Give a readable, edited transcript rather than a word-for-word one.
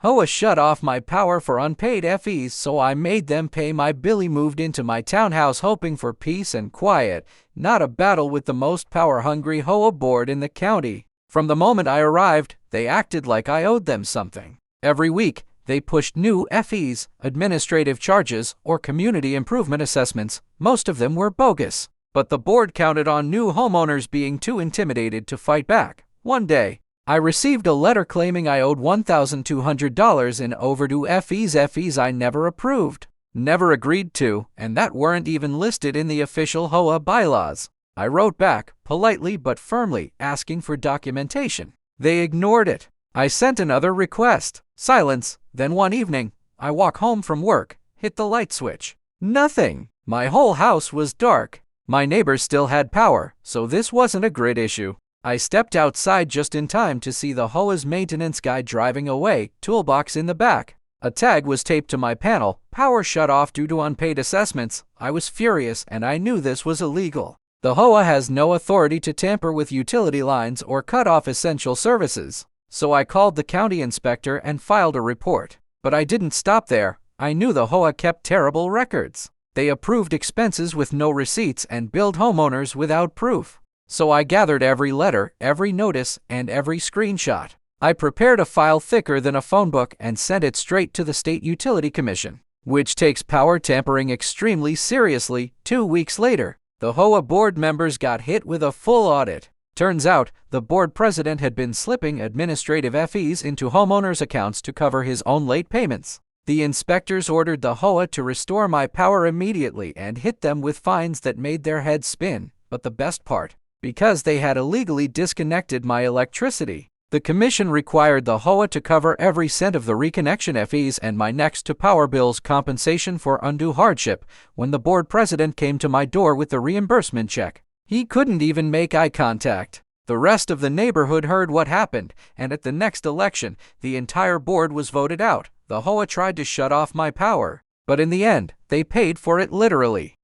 HOA shut off my power for unpaid FEs, so I made them pay my bill. Moved into my townhouse hoping for peace and quiet, not a battle with the most power-hungry HOA board in the county. From the moment I arrived, they acted like I owed them something. Every week, they pushed new FEs, administrative charges, or community improvement assessments. Most of them were bogus. But the board counted on new homeowners being too intimidated to fight back. One day, I received a letter claiming I owed $1,200 in overdue FEs I never approved, never agreed to, and that weren't even listed in the official HOA bylaws. I wrote back, politely but firmly, asking for documentation. They ignored it. I sent another request. Silence. Then one evening, I walk home from work, hit the light switch. Nothing. My whole house was dark. My neighbors still had power, so this wasn't a grid issue. I stepped outside just in time to see the HOA's maintenance guy driving away, toolbox in the back. A tag was taped to my panel, power shut off due to unpaid assessments. I was furious and I knew this was illegal. The HOA has no authority to tamper with utility lines or cut off essential services. So I called the county inspector and filed a report. But I didn't stop there. I knew the HOA kept terrible records. They approved expenses with no receipts and billed homeowners without proof. So I gathered every letter, every notice, and every screenshot. I prepared a file thicker than a phone book and sent it straight to the State Utility Commission, which takes power tampering extremely seriously. 2 weeks later, the HOA board members got hit with a full audit. Turns out, the board president had been slipping administrative FEs into homeowners' accounts to cover his own late payments. The inspectors ordered the HOA to restore my power immediately and hit them with fines that made their heads spin. But the best part, because they had illegally disconnected my electricity. The commission required the HOA to cover every cent of the reconnection FEs and my next to power bills compensation for undue hardship. When the board president came to my door with the reimbursement check, he couldn't even make eye contact. The rest of the neighborhood heard what happened, and at the next election, the entire board was voted out. The HOA tried to shut off my power, but in the end, they paid for it literally.